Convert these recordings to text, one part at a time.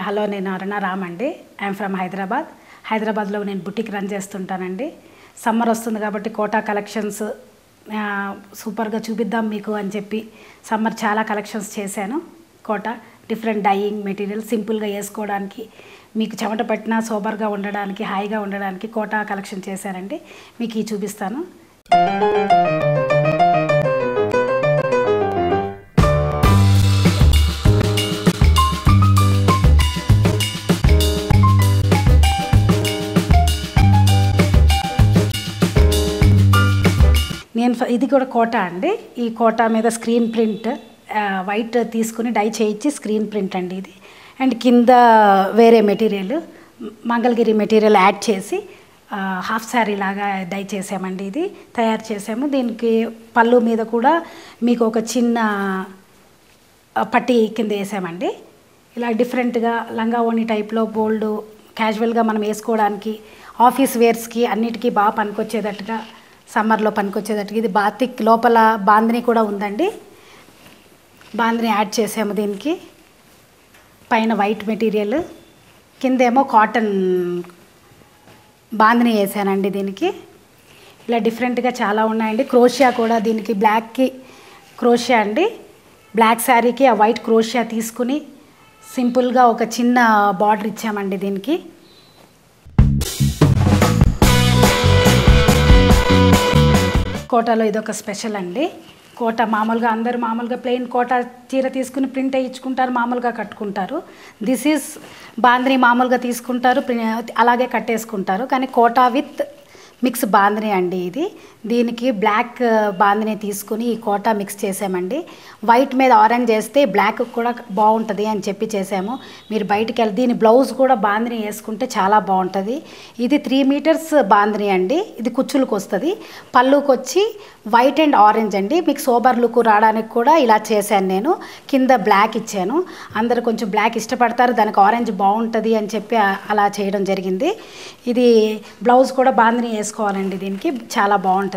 Hello, నేను అరుణ రామ్ అండి. I'm from హైదరాబాద్లో నేను బుటిక్ రన్ చేస్తుంటానండి. సమ్మర్ వస్తుంది కాబట్టి కోటా కలెక్షన్స్ సూపర్గా చూపిద్దాం మీకు అని చెప్పి సమ్మర్ చాలా కలెక్షన్స్ చేశాను. కోటా డిఫరెంట్ డైయింగ్ మెటీరియల్ సింపుల్గా వేసుకోవడానికి, మీకు చెమట పట్టినా సూపర్గా ఉండడానికి, హాయిగా ఉండడానికి కోటా కలెక్షన్ చేశానండి. మీకు ఈ చూపిస్తాను. ఇది కూడా కోటా అండి. ఈ కోటా మీద స్క్రీన్ ప్రింట్ వైట్ తీసుకుని డై చేయించి స్క్రీన్ ప్రింట్ అండి ఇది. అండ్ కింద వేరే మెటీరియల్ మంగళగిరి మెటీరియల్ యాడ్ చేసి హాఫ్ శారీ లాగా డై చేసామండి. ఇది తయారు చేసాము. దీనికి పళ్ళు మీద కూడా మీకు ఒక చిన్న పట్టీ కింద వేసామండి. ఇలా డిఫరెంట్గా లంగా ఓణి టైప్లో బోల్డ్ క్యాజువల్గా మనం వేసుకోవడానికి, ఆఫీస్ వేర్స్కి అన్నిటికీ బాగా పనికొచ్చేటట్టుగా, సమ్మర్లో పనికొచ్చేటట్టుగా. ఇది బాతిక్ లోపల బాందిని కూడా ఉందండి. బాందిని యాడ్ చేసాము దీనికి. పైన వైట్ మెటీరియల్, కిందేమో కాటన్ బాందిని వేసానండి దీనికి. ఇలా డిఫరెంట్గా చాలా ఉన్నాయండి. క్రోషియా కూడా దీనికి బ్లాక్కి క్రోషియా అండి. బ్లాక్ శారీకి ఆ వైట్ క్రోషియా తీసుకుని సింపుల్గా ఒక చిన్న బార్డర్ ఇచ్చామండి దీనికి. కోటాలో ఇదొక స్పెషల్ అండి. కోటా మామూలుగా అందరూ మామూలుగా ప్లెయిన్ కోటా చీర తీసుకుని ప్రింట్ వేయించుకుంటారు, మామూలుగా కట్టుకుంటారు. దిస్ ఈజ్ బాందిని మామూలుగా తీసుకుంటారు, అలాగే కట్టేసుకుంటారు. కానీ కోటా విత్ మిక్స్ బాందిని అండి ఇది. దీనికి బ్లాక్ బాందిని తీసుకుని ఈ కోటా మిక్స్ చేసామండి. వైట్ మీద ఆరెంజ్ వేస్తే బ్లాక్ కూడా బాగుంటుంది అని చెప్పి చేసాము. మీరు బయటికి వెళ్ళి దీని బ్లౌజ్ కూడా బాందిని వేసుకుంటే చాలా బాగుంటుంది. ఇది 3 మీటర్స్ బాందిని అండి. ఇది కుచ్చులకు వస్తుంది. పళ్ళుకి వచ్చి వైట్ అండ్ ఆరెంజ్ అండి. మీకు సోబర్ లుక్ రావడానికి కూడా ఇలా చేశాను నేను. కింద బ్లాక్ ఇచ్చాను. అందరు కొంచెం బ్లాక్ ఇష్టపడతారు, దానికి ఆరెంజ్ బాగుంటుంది అని చెప్పి అలా చేయడం జరిగింది. ఇది బ్లౌజ్ కూడా బాందిని వేసుకోవాలండి. దీనికి చాలా బాగుంటుంది.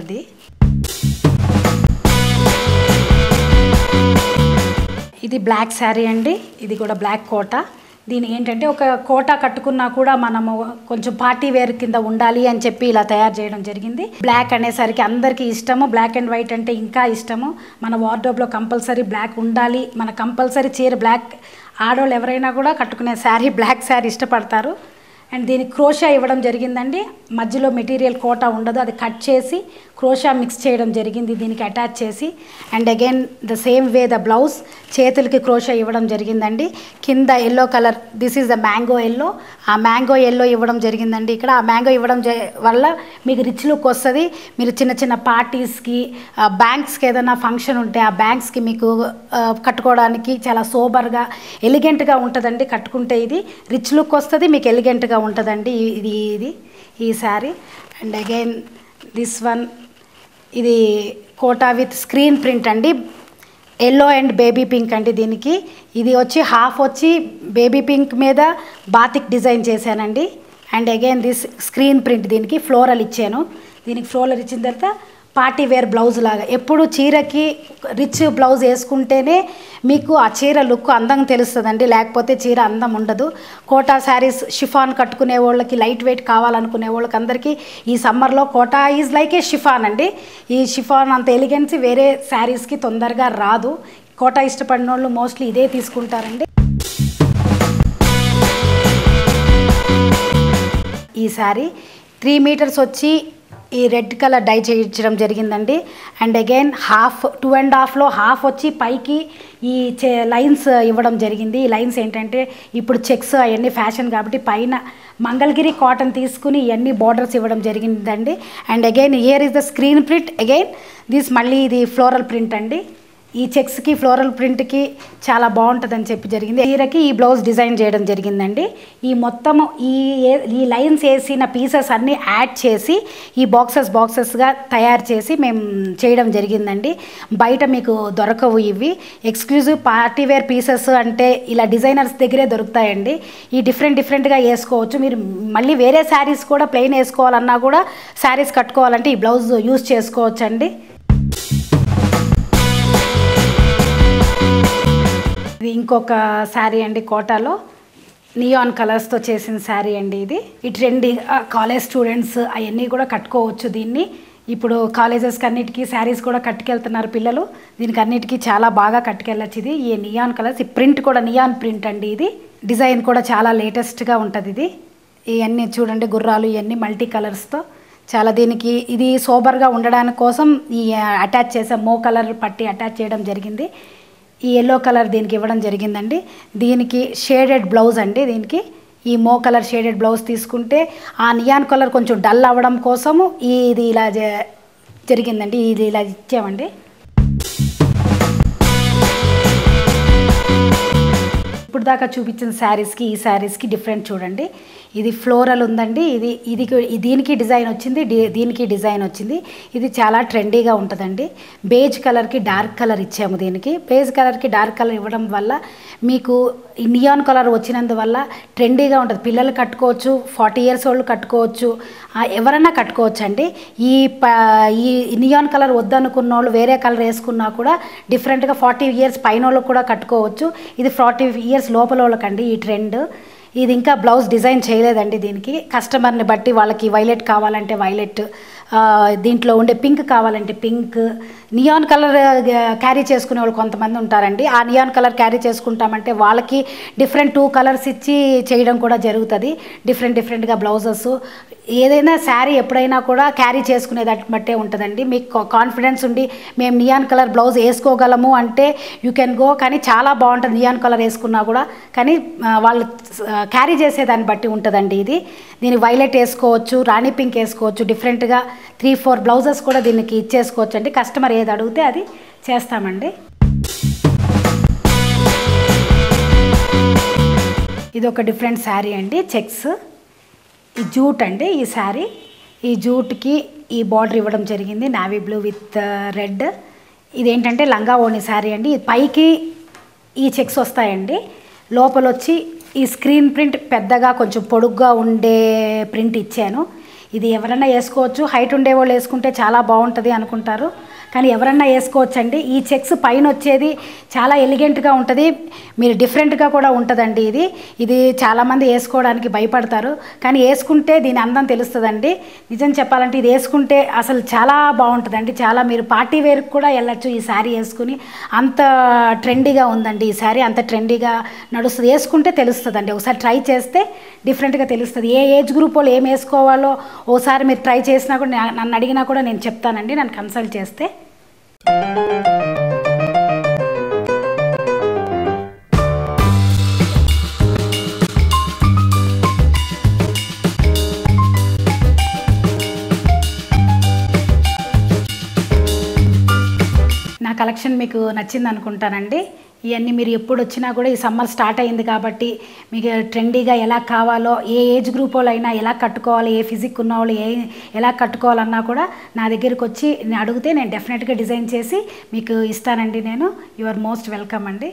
ఇది బ్లాక్ శారీ అండి. ఇది కూడా బ్లాక్ కోటా. దీని ఏంటంటే ఒక కోటా కట్టుకున్నా కూడా మనము కొంచెం పార్టీ వేర్ కింద ఉండాలి అని చెప్పి ఇలా తయారు చేయడం జరిగింది. బ్లాక్ అనేసరికి అందరికీ ఇష్టము, బ్లాక్ అండ్ వైట్ అంటే ఇంకా ఇష్టము. మన వార్డ్రోబ్లో కంపల్సరీ బ్లాక్ ఉండాలి. మన కంపల్సరీ చీర బ్లాక్, ఆడవాళ్ళు ఎవరైనా కూడా కట్టుకునే శారీ బ్లాక్ శారీ ఇష్టపడతారు. అండ్ దీనికి క్రోషా ఇవ్వడం జరిగిందండి. మధ్యలో మెటీరియల్ కోటా ఉండదు, అది కట్ చేసి క్రోషా మిక్స్ చేయడం జరిగింది దీనికి అటాచ్ చేసి. And again the same way the blouse చేతులకి క్రోషా ఇవ్వడం జరిగిందండి. కింద yellow colour, this is the mango yellow. ఆ మ్యాంగో ఎల్లో ఇవ్వడం జరిగిందండి ఇక్కడ. ఆ మ్యాంగో ఇవ్వడం వల్ల మీకు రిచ్ లుక్ వస్తుంది. మీరు చిన్న చిన్న పార్టీస్కి, బ్యాంక్స్కి ఏదైనా ఫంక్షన్ ఉంటే ఆ బ్యాంక్స్కి మీకు కట్టుకోవడానికి చాలా సోబర్గా ఎలిగెంట్గా ఉంటుందండి. కట్టుకుంటే ఇది రిచ్ లుక్ వస్తుంది, మీకు ఎలిగెంట్గా ఉంటుందండి ఈ sari. And again this one, ఇది కోటా విత్ స్క్రీన్ ప్రింట్ అండి. ఎల్లో అండ్ బేబీ పింక్ అండి దీనికి. ఇది వచ్చి హాఫ్ వచ్చి బేబీ పింక్ మీద బాతిక్ డిజైన్ చేశానండి. And again this screen print, దీనికి ఫ్లోరల్ ఇచ్చాను. దీనికి ఫ్లోరల్ ఇచ్చిన తర్వాత పార్టీ వేర్ బ్లౌజ్ లాగా. ఎప్పుడు చీరకి రిచ్ బ్లౌజ్ వేసుకుంటేనే మీకు ఆ చీర లుక్ అందంగా తెలుస్తుందండి, లేకపోతే చీర అందం ఉండదు. కోటా శారీస్ షిఫాన్ కట్టుకునే వాళ్ళకి, లైట్ వెయిట్ కావాలనుకునే వాళ్ళకి అందరికీ ఈ సమ్మర్లో Kota is like a chiffon అండి. ఈ షిఫాన్ అంత ఎలిగెన్సీ వేరే శారీస్కి తొందరగా రాదు. కోటా ఇష్టపడిన వాళ్ళు మోస్ట్లీ ఇదే తీసుకుంటారండి. ఈ శారీ 3 మీటర్స్ వచ్చి ఈ రెడ్ కలర్ డై చేయించడం జరిగిందండి. అండ్ అగైన్ హాఫ్ 2.5లో హాఫ్ వచ్చి పైకి ఈ లైన్స్ ఇవ్వడం జరిగింది. ఈ లైన్స్ ఏంటంటే ఇప్పుడు చెక్స్ అవన్నీ ఫ్యాషన్ కాబట్టి పైన మంగళగిరి కాటన్ తీసుకుని ఇవన్నీ బార్డర్స్ ఇవ్వడం జరిగిందండి. And again here is the screen print. Again this మళ్ళీ ఇది ఫ్లోరల్ ప్రింట్ అండి. ఈ చెక్స్కి ఫ్లోరల్ ప్రింట్కి చాలా బాగుంటుందని చెప్పి జరిగింది. చీరకి ఈ బ్లౌజ్ డిజైన్ చేయడం జరిగిందండి. ఈ మొత్తము ఈ లైన్స్ వేసిన పీసెస్ అన్నీ యాడ్ చేసి ఈ బాక్సెస్గా తయారు చేసి మేము చేయడం జరిగిందండి. బయట మీకు దొరకవు ఇవి. ఎక్స్క్లూజివ్ పార్టీ వేర్ పీసెస్ అంటే ఇలా డిజైనర్స్ దగ్గరే దొరుకుతాయండి. ఈ డిఫరెంట్గా వేసుకోవచ్చు. మీరు మళ్ళీ వేరే శారీస్ కూడా ప్లెయిన్ వేసుకోవాలన్నా కూడా, శారీస్ కట్టుకోవాలంటే ఈ బ్లౌజ్ యూజ్ చేసుకోవచ్చు అండి. ఇది ఇంకొక శారీ అండి కోటాలో. నియాన్ కలర్స్తో చేసిన శారీ అండి ఇది. ఈ ట్రెండీ కాలేజ్ స్టూడెంట్స్ అవన్నీ కూడా కట్టుకోవచ్చు దీన్ని. ఇప్పుడు కాలేజెస్కి అన్నిటికీ శారీస్ కూడా కట్టుకెళ్తున్నారు పిల్లలు. దీనికి అన్నిటికీ చాలా బాగా కట్టుకెళ్ళచ్చు. ఇది ఈ నియాన్ కలర్స్, ఈ ప్రింట్ కూడా నియాన్ ప్రింట్ అండి. ఇది డిజైన్ కూడా చాలా లేటెస్ట్గా ఉంటుంది. ఇది ఇవన్నీ చూడండి గుర్రాలు ఇవన్నీ మల్టీ కలర్స్తో చాలా. దీనికి ఇది సోబర్గా ఉండడానికి కోసం ఈ అటాచ్ చేసే మో కలర్ పట్టి అటాచ్ చేయడం జరిగింది. ఈ ఎల్లో కలర్ దీనికి ఇవ్వడం జరిగిందండి. దీనికి షేడెడ్ బ్లౌజ్ అండి. దీనికి ఈ మో కలర్ షేడెడ్ బ్లౌజ్ తీసుకుంటే ఆ నియాన్ కలర్ కొంచెం డల్ అవ్వడం కోసము ఇది ఇలా జరిగిందండి. ఇది ఇలా ఇచ్చామండి. ఇప్పుడు దాకా చూపించిన శారీస్కి ఈ శారీస్కి డిఫరెంట్ చూడండి. ఇది ఫ్లోరల్ ఉందండి. ఇది దీనికి డిజైన్ వచ్చింది, దీనికి డిజైన్ వచ్చింది. ఇది చాలా ట్రెండీగా ఉంటుందండి. బేజ్ కలర్కి డార్క్ కలర్ ఇచ్చాము. దీనికి బేజ్ కలర్కి డార్క్ కలర్ ఇవ్వడం వల్ల మీకు ఈ నియాన్ కలర్ వచ్చినందువల్ల ట్రెండీగా ఉంటుంది. పిల్లలు కట్టుకోవచ్చు, 40 years ఓల్డ్ కట్టుకోవచ్చు, ఎవరన్నా కట్టుకోవచ్చు అండి. ఈ నియాన్ కలర్ వద్దనుకున్న వాళ్ళు వేరే కలర్ వేసుకున్నా కూడా డిఫరెంట్గా 40 years పైన వాళ్ళకు కూడా కట్టుకోవచ్చు. ఇది 40 years లోపల వాళ్ళకండి ఈ ట్రెండ్. ఇది ఇంకా బ్లౌజ్ డిజైన్ చేయలేదండి. దీనికి కస్టమర్ని బట్టి వాళ్ళకి వైలెట్ కావాలంటే వైలెట్, దీంట్లో ఉండే పింక్ కావాలంటే పింక్. నియాన్ కలర్ క్యారీ చేసుకునే వాళ్ళు కొంతమంది ఉంటారండి. ఆ నియాన్ కలర్ క్యారీ చేసుకుంటామంటే వాళ్ళకి డిఫరెంట్ 2 కలర్స్ ఇచ్చి చేయడం కూడా జరుగుతుంది. డిఫరెంట్గా బ్లౌజెస్. ఏదైనా శారీ ఎప్పుడైనా కూడా క్యారీ చేసుకునే దాన్ని బట్టే ఉంటుందండి. మీకు కాన్ఫిడెన్స్ ఉండి మేము నియాన్ కలర్ బ్లౌజ్ వేసుకోగలము అంటే యూ కెన్ గో. కానీ చాలా బాగుంటుంది నియాన్ కలర్ వేసుకున్నా కూడా. కానీ వాళ్ళు క్యారీ చేసేదాన్ని బట్టి ఉంటుందండి. దీన్ని వైలెట్ వేసుకోవచ్చు, రాణి పింక్ వేసుకోవచ్చు. డిఫరెంట్గా 3-4 బ్లౌజెస్ కూడా దీనికి ఇచ్చేసుకోవచ్చు అండి. కస్టమర్ ఏది అడిగితే అది చేస్తామండి. ఇది ఒక డిఫరెంట్ శారీ అండి. చెక్స్, ఈ జూట్ అండి. ఈ శారీ ఈ జూట్కి ఈ బార్డర్ ఇవ్వడం జరిగింది, నావీ బ్లూ విత్ రెడ్. ఇదేంటంటే లంగా ఓణి శారీ అండి. పైకి ఈ చెక్స్ వస్తాయండి, లోపల వచ్చి ఈ స్క్రీన్ ప్రింట్ పెద్దగా కొంచెం పొడుగ్గా ఉండే ప్రింట్ ఇచ్చాను. ఇది ఎవరన్నా వేసుకోవచ్చు. హైట్ ఉండే వాళ్ళు వేసుకుంటే చాలా బాగుంటుంది అనుకుంటారు, కానీ ఎవరన్నా వేసుకోవచ్చండి. ఈ చెక్స్ పైన వచ్చేది చాలా ఎలిగెంట్గా ఉంటుంది, మీరు డిఫరెంట్గా కూడా ఉంటుందండి. ఇది చాలామంది వేసుకోవడానికి భయపడతారు, కానీ వేసుకుంటే దీని అందం తెలుస్తుందండి. నిజం చెప్పాలంటే ఇది వేసుకుంటే అసలు చాలా బాగుంటుందండి. చాలా మీరు పార్టీ వేర్కి కూడా వెళ్ళచ్చు ఈ శారీ వేసుకుని. అంత ట్రెండీగా ఉందండి ఈ శారీ, అంత ట్రెండీగా నడుస్తుంది. వేసుకుంటే తెలుస్తుందండి, ఒకసారి ట్రై చేస్తే డిఫరెంట్గా తెలుస్తుంది. ఏ ఏజ్ గ్రూప్ వాళ్ళు ఏం వేసుకోవాలో ఓసారి మీరు ట్రై చేసినా కూడా నన్ను అడిగినా కూడా నేను చెప్తానండి, నన్ను కన్సల్ట్ చేస్తే. నా కలెక్షన్ మీకు నచ్చింది అనుకుంటానండి. ఇవన్నీ మీరు ఎప్పుడు వచ్చినా కూడా ఈ సమ్మర్ స్టార్ట్ అయింది కాబట్టి మీకు ట్రెండీగా ఎలా కావాలో, ఏ ఏజ్ గ్రూప్ వాళ్ళు అయినా ఎలా కట్టుకోవాలి, ఏ ఫిజిక్ ఉన్న వాళ్ళు ఎలా కట్టుకోవాలన్నా కూడా నా దగ్గరికి వచ్చి నేను అడిగితే నేను డెఫినెట్గా డిజైన్ చేసి మీకు ఇస్తానండి. నేను యు ఆర్ మోస్ట్ వెల్కమ్ అండి.